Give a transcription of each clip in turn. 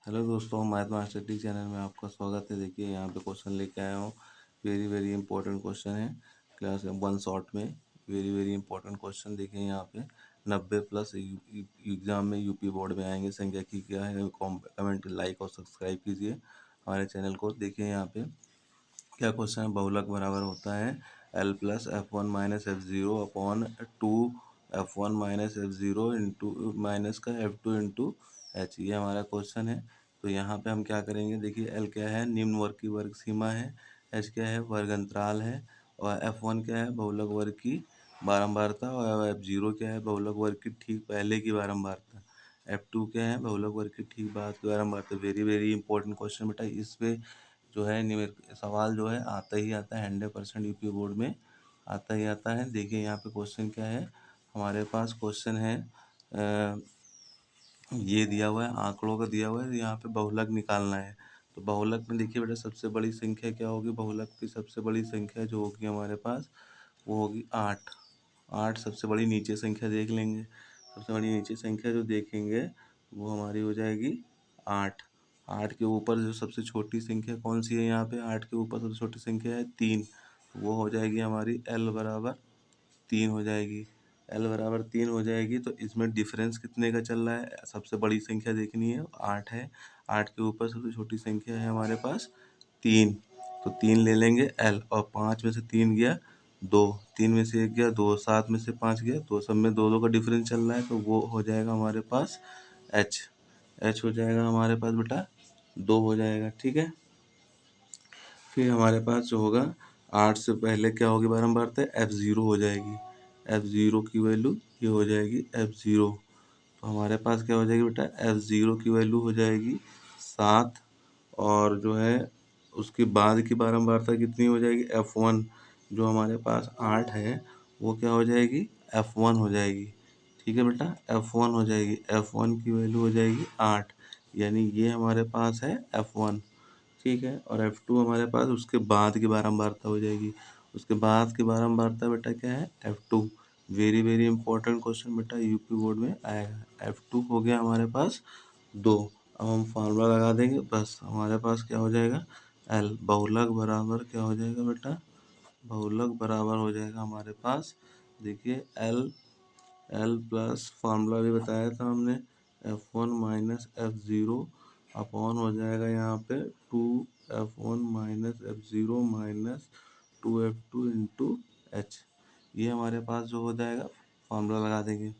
Hello दोस्तों, math master T channel में आपका स्वागत है। देखिए यहाँ पे क्वेश्चन लेके आया हूँ। वेरी वेरी इंपॉर्टेंट क्वेश्चन है। क्लास 1 शॉर्ट में वेरी वेरी इंपॉर्टेंट क्वेश्चन। देखिए यहाँ पे 90 प्लस एग्जाम में यूपी बोर्ड में आएंगे। संख्या की क्या है, कमेंट लाइक और सब्सक्राइब कीजिए हमारे चैनल को। देखिए यहाँ पे क्या क्वेश्चन है। बहुलक बराबर होता है L plus F one minus F zero upon two F one minus F zero into minus का एफ टू इंटू एच। ये हमारा क्वेश्चन है। तो यहाँ पे हम क्या करेंगे, देखिए एल क्या है, निम्न वर्ग की वर्ग सीमा है। एच क्या है, वर्ग अंतराल है। और एफ वन क्या है, बहुलक वर्ग की बारंबारता। और एफ जीरो क्या है, बहुलक वर्ग की ठीक पहले की बारंबारता। एफ टू क्या है, बहुलक वर्ग की ठीक बाद की बारंबारता। वेरी वेरी इंपॉर्टेंट क्वेश्चन बेटा। इस पे जो है सवाल जो है आता ही आता है। 100% यूपी बोर्ड में आता ही आता है। देखिए यहाँ पे क्वेश्चन क्या है, हमारे पास क्वेश्चन है ये दिया हुआ है, आंकड़ों का दिया हुआ है। यहाँ पे बहुलक निकालना है। तो बहुलक में देखिए बेटा, सबसे बड़ी संख्या क्या होगी, बहुलक की सबसे बड़ी संख्या जो होगी हमारे पास वो होगी 8। 8 सबसे बड़ी नीचे संख्या देख लेंगे। सबसे बड़ी नीचे संख्या जो देखेंगे वो हमारी हो जाएगी 8। 8 के ऊपर जो सबसे छोटी संख्या कौन सी है, यहाँ पे 8 के ऊपर सबसे छोटी संख्या है 3। वो हो जाएगी हमारी एल बराबर 3 हो जाएगी। एल बराबर 3 हो जाएगी। तो इसमें डिफरेंस कितने का चल रहा है, सबसे बड़ी संख्या देखनी है, 8 है। 8 के ऊपर सबसे छोटी संख्या है हमारे पास 3। तो 3 ले लेंगे एल, और 5 में से 3 गया 2, 3 में से 1 गया 2, 7 में से 5 गया, तो सब में 2 2 का डिफरेंस चल रहा है। तो वो हो जाएगा हमारे पास एच। एच हो जाएगा हमारे पास बेटा 2 हो जाएगा। ठीक है। फिर हमारे पास जो होगा 8 से पहले क्या होगी बारंबारता, एफ ज़ीरो हो जाएगी। एफ ज़ीरो की वैल्यू ये हो जाएगी एफ ज़ीरो। तो हमारे पास क्या हो जाएगी बेटा, एफ ज़ीरो की वैल्यू हो जाएगी 7। और जो है उसके बाद की बारंबारता कितनी हो जाएगी, एफ वन जो हमारे पास 8 है वो क्या हो जाएगी, एफ वन हो जाएगी। ठीक है बेटा, एफ वन हो जाएगी। एफ वन की वैल्यू हो जाएगी 8, यानी ये हमारे पास है एफ वन। ठीक है। और एफ टू हमारे पास उसके बाद की बारंबारता हो जाएगी। उसके बाद की बारंबारता बेटा क्या है, F two. Very very important question बेटा, यूपी बोर्ड में आएगा। एफ टू हो गया हमारे पास 2। अब हम फार्मूला लगा देंगे, बस हमारे पास क्या हो जाएगा, एल बहुलक बराबर क्या हो जाएगा बेटा, बहुलक बराबर हो जाएगा हमारे पास। देखिए एल, एल प्लस फार्मूला भी बताया था हमने, F one minus F zero upon हो जाएगा यहाँ पे 2f1 minus F zero minus 2f2 into H. ये हमारे पास जो हो जाएगा, फार्मूला लगा देंगे।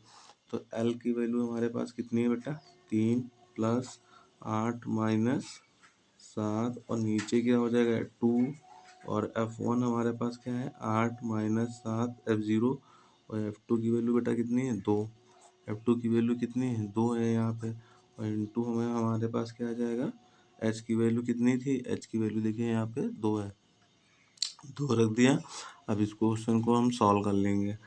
तो एल की वैल्यू हमारे पास कितनी है बेटा, 3 प्लस 8 माइनस 7, और नीचे क्या हो जाएगा 2। और एफ वन हमारे पास क्या है, 8 माइनस 7 एफ ज़ीरो। और एफ टू की वैल्यू बेटा कितनी है, 2। एफ टू की वैल्यू कितनी है, 2 है यहाँ पे। और इंटू हमें हमारे पास क्या आ जाएगा, एच की वैल्यू कितनी थी, एच की वैल्यू देखिए यहाँ पे 2 है, 2 रख दिया। अब इस क्वेश्चन को हम सॉल्व कर लेंगे।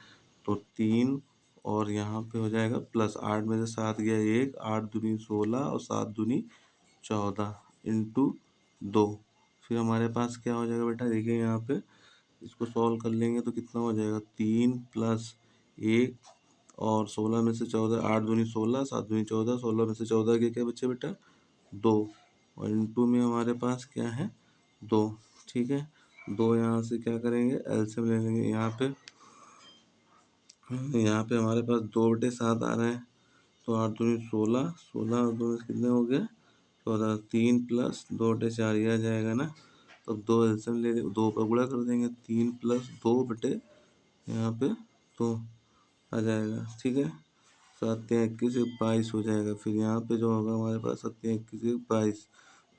तो 3 और यहाँ पे हो जाएगा प्लस 8 में से 7 गया 1, 8 दूनी 16 और 7 दूनी 14 इंटू 2। फिर हमारे पास क्या हो जाएगा बेटा, देखिए यहाँ पे इसको सॉल्व कर लेंगे तो कितना हो जाएगा, 3 प्लस 1 और 16 में से 14, 8 दूनी 16, 7 दूनी 14, 16 में से 14 के क्या बचे बेटा, 2। और इंटू में हमारे पास क्या है, 2। ठीक है। 2 यहाँ से क्या करेंगे, एलसीएम ले लेंगे। यहाँ पे हमारे पास 2/7 आ रहा है। तो 8 दूनी 16, 16 और 2 कितने हो गए 14, 3 प्लस 2/4 ये आ जाएगा ना। तो 2 एलसीएम ले, 2 पर गुणा कर देंगे, 3 प्लस 2 बटे यहाँ पे 2 आ जाएगा। ठीक है। 7 या 21 22 हो जाएगा। फिर यहाँ पे जो होगा हमारे पास 7 या 21 22।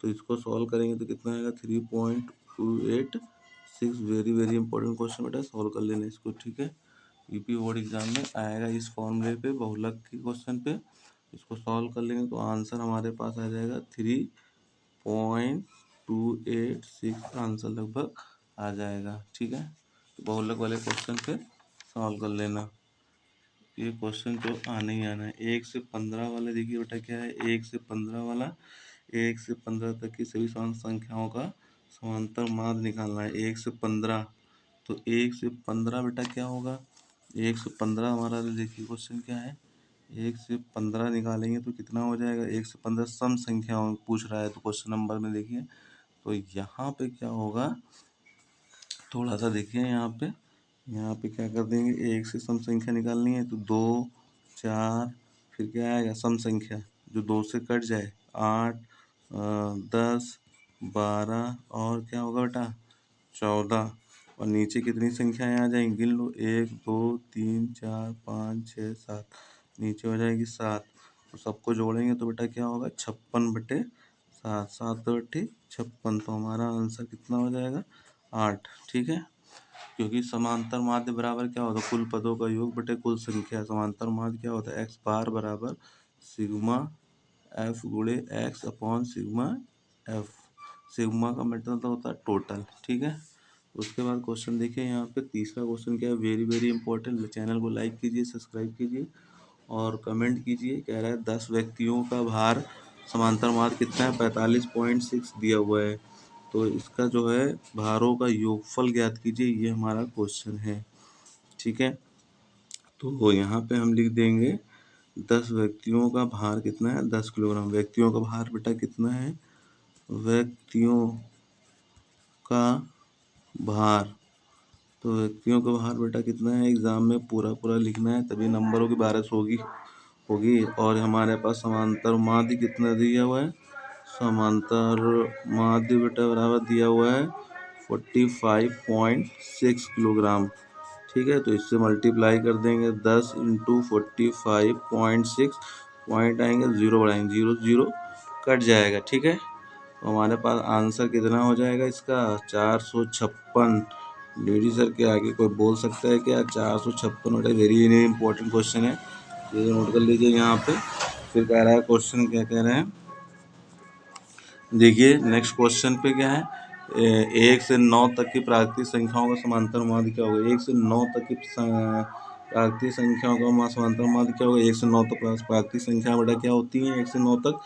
तो इसको सॉल्व करेंगे तो कितना आएगा, 3.286। वेरी वेरी इंपॉर्टेंट क्वेश्चन बेटा, सॉल्व कर लेना इसको। ठीक है। यूपी बोर्ड एग्जाम में आएगा इस फॉर्मूले पे, बहुलक के क्वेश्चन पे। इसको सॉल्व कर लेंगे तो आंसर हमारे पास आ जाएगा 3.286 आंसर लगभग आ जाएगा। ठीक है। तो बहुलक वाले क्वेश्चन पे सॉल्व कर लेना। ये क्वेश्चन तो आना ही आना है। 1 से 15 वाला देखिए बेटा क्या है, 1 से 15 वाला, 1 से 15 तक की सभी संख्याओं का समांतर माध्य निकालना है। 1 से 15, तो 1 से 15 बेटा क्या होगा, 1 से 15 हमारा देखिए क्वेश्चन क्या है, 1 से 15 निकालेंगे तो कितना हो जाएगा? 1 से 15 सम संख्या पूछ रहा है, तो क्वेश्चन नंबर में देखिए, तो यहाँ पे क्या होगा, थोड़ा सा देखिए यहाँ पे क्या कर देंगे, 1 से सम संख्या निकालनी है तो 2 4, फिर क्या आएगा सम संख्या जो 2 से कट जाए, 8 10 12 और क्या होगा बेटा 14, और नीचे कितनी संख्याएं आ जाएंगी गिन लो, 1 2 3 4 5 6 7, नीचे हो जाएगी 7, तो सबको जोड़ेंगे तो बेटा क्या होगा 56/7, 7 2 56, तो हमारा आंसर कितना हो जाएगा 8। ठीक है, क्योंकि समांतर माध्य बराबर क्या होता है, कुल पदों का योग बटे कुल संख्या। समांतर माध्य क्या होता है, एक्स बार बराबर सिग्मा एफ गुणे x upon sigma F. Sigma का मतलब होता है टोटल। ठीक है, उसके बाद क्वेश्चन देखिए, यहाँ पे तीसरा क्वेश्चन क्या है, वेरी वेरी इंपॉर्टेंट। चैनल को लाइक कीजिए, सब्सक्राइब कीजिए और कमेंट कीजिए। कह रहा है 10 व्यक्तियों का भार समांतर माध्य कितना है, 45.6 दिया हुआ है, तो इसका जो है भारों का योगफल ज्ञात कीजिए, ये हमारा क्वेश्चन है। ठीक है, तो यहाँ पे हम लिख देंगे 10 व्यक्तियों का भार कितना है, 10 किलोग्राम। व्यक्तियों का भार बेटा कितना है, व्यक्तियों का भार, तो व्यक्तियों का भार बेटा कितना है, एग्जाम में पूरा पूरा लिखना है, तभी नंबरों की बारिश होगी। और हमारे पास समांतर माध्य कितना दिया हुआ है, समांतर माध्य बेटा बराबर दिया हुआ है 45.6 किलोग्राम। ठीक है, तो इससे मल्टीप्लाई कर देंगे, 10 इंटू 45.6, पॉइंट आएंगे, जीरो बढ़ाएंगे, जीरो जीरो कट जाएगा। ठीक है, तो हमारे पास आंसर कितना हो जाएगा इसका, 456। डीडी सर के आगे कोई बोल सकता है क्या, 456 बेटा वेरी वेरी इंपॉर्टेंट क्वेश्चन है, ये नोट कर लीजिए यहाँ पे। फिर कह रहा है क्वेश्चन क्या कह रहे हैं, देखिए नेक्स्ट क्वेश्चन पे क्या है, 1 से 9 तक की प्राकृतिक संख्याओं का समांतर माध्य क्या होगा। 1 से 9 तक की प्राकृतिक संख्याओं का समांतर माध्य क्या होगा। 1 से 9 तक प्राकृतिक संख्या बेटा क्या होती है, 1 से 9 तक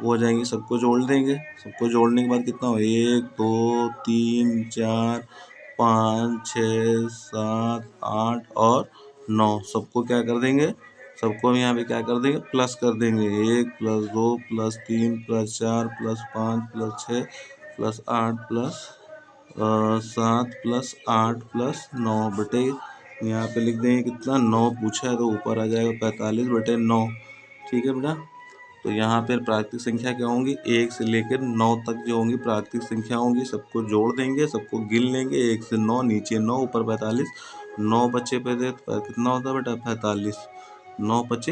वो हो जाएंगी, सबको जोड़ देंगे। सबको जोड़ने के बाद कितना हो, 1 2 3 4 5 6 7 8 और 9, सबको क्या कर देंगे, सबको हम यहाँ पे क्या कर देंगे, प्लस कर देंगे, 1 + 2 + 3 + 4 + 5 + 6 + 8 + 7 + 8 + 9 बटे, यहाँ पे लिख देंगे कितना, 9 पूछा है तो ऊपर आ जाएगा 45/9। ठीक है बेटा, तो यहाँ पे प्राकृतिक संख्या क्या होंगी, 1 से लेकर 9 तक जो होंगी प्राकृतिक संख्या होंगी, सबको जोड़ देंगे, सबको गिन लेंगे, 1 से 9, नीचे 9 ऊपर 45, 9 बचे पे दे तो कितना होता है बेटा 45, 9 बचे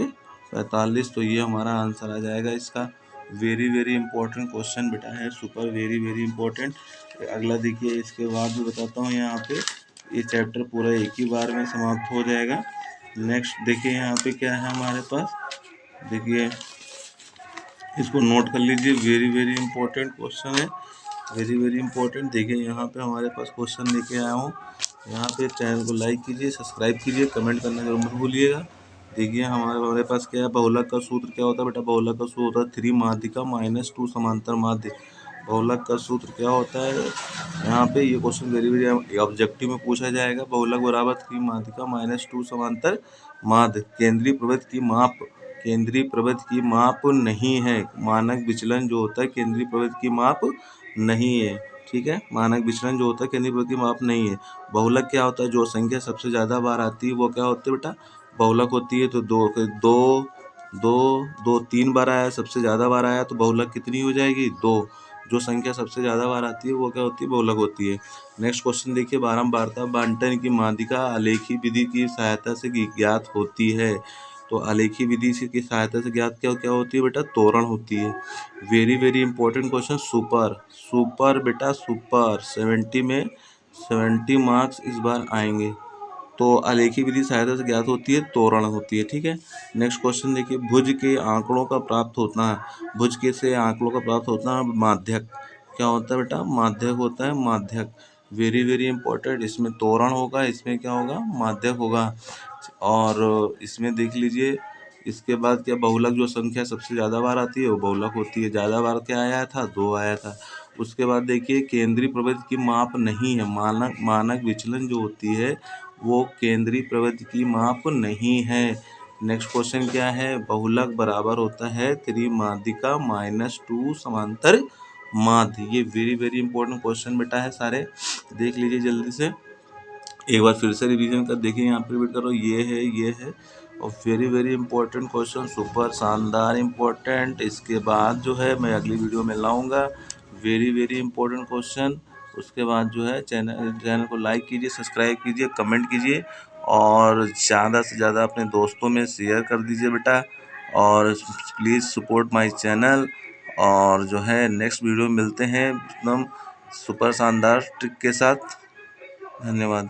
45, तो ये हमारा आंसर आ जाएगा इसका। वेरी वेरी इंपॉर्टेंट क्वेश्चन बेटा है, सुपर वेरी वेरी इंपॉर्टेंट। अगला देखिए, इसके बाद भी बताता हूँ, यहाँ पे ये चैप्टर पूरा एक ही बार में समाप्त हो जाएगा। नेक्स्ट देखिए यहाँ पे क्या है हमारे पास, देखिए इसको नोट कर लीजिए, वेरी वेरी इंपॉर्टेंट क्वेश्चन है, वेरी वेरी इंपॉर्टेंट। देखिए यहाँ पे हमारे पास क्वेश्चन लेके आया हूँ, यहाँ पे चैनल को लाइक कीजिए, सब्सक्राइब कीजिए, कमेंट करना जरूर मत भूलिएगा। देखिए हमारे पास क्या है, बहुलक का सूत्र क्या होता है बेटा, बहुलक का सूत्र होता है 3 माध्यिका -2 समांतर माध्य। बहुलक का सूत्र क्या होता है, यहाँ पे ये क्वेश्चन वेरी वेरी ऑब्जेक्टिव में पूछा जाएगा। बहुलक बराबर 3 माध्यिका -2 समांतर माध्य। केंद्रीय प्रवृत्त की माप नहीं है, मानक विचलन जो होता है केंद्रीय प्रवृत्त की माप नहीं है। ठीक है, मानक विचलन जो होता है केंद्रीय प्रवृत्त की माप नहीं है। बहुलक क्या होता है, जो संख्या सबसे ज्यादा बार आती है वो क्या होती है बेटा, बहुलक होती है। तो दो दो दो दो 3 बार आया, सबसे ज्यादा बार आया, तो बहुलक कितनी हो जाएगी, 2। जो संख्या सबसे ज्यादा बार आती है वो क्या होती है, बहुलक होती है। नेक्स्ट क्वेश्चन देखिए, बारंबारता बंटन की माध्यिका आलेखी विधि की सहायता से ज्ञात होती है। तो आलेखी विधि से की सहायता से ज्ञात क्या क्या होती है बेटा, त्वरण होती है। Very very important question, super super बेटा सुपर, 70 में 70 मार्क्स इस बार आएंगे। तो आलेखी विधि सहायता से ज्ञात होती है, त्वरण होती है। ठीक है, नेक्स्ट क्वेश्चन देखिए, भुज के आंकड़ों का प्राप्त होता है, भुज के से आंकड़ों का प्राप्त होता है माध्यक। क्या होता है बेटा, माध्यक होता है, माध्यक। वेरी वेरी इंपॉर्टेंट, इसमें त्वरण होगा, इसमें क्या होगा, माध्यक होगा। और इसमें देख लीजिए, इसके बाद क्या, बहुलक जो संख्या सबसे ज़्यादा बार आती है वो बहुलक होती है। ज़्यादा बार क्या आया था, 2 आया था। उसके बाद देखिए, केंद्रीय प्रवृत्ति की माप नहीं है, मानक मानक विचलन जो होती है वो केंद्रीय प्रवृत्ति की माप नहीं है। नेक्स्ट क्वेश्चन क्या है, बहुलक बराबर होता है त्रिमादिका -2 समांतर माध्य। ये वेरी वेरी इंपॉर्टेंट क्वेश्चन बेटा है, सारे देख लीजिए जल्दी से, एक बार फिर से रिवीजन कर देखिए, यहाँ पे रिपीट करो, ये है और very very important question, super शानदार इंपॉर्टेंट। इसके बाद जो है मैं अगली वीडियो में लाऊंगा वेरी वेरी इंपॉर्टेंट क्वेश्चन। उसके बाद जो है चैनल को लाइक कीजिए, सब्सक्राइब कीजिए, कमेंट कीजिए और ज़्यादा से ज़्यादा अपने दोस्तों में शेयर कर दीजिए बेटा। और प्लीज़ सपोर्ट माय चैनल। और जो है नेक्स्ट वीडियो में मिलते हैं एकदम सुपर शानदार ट्रिक के साथ। धन्यवाद।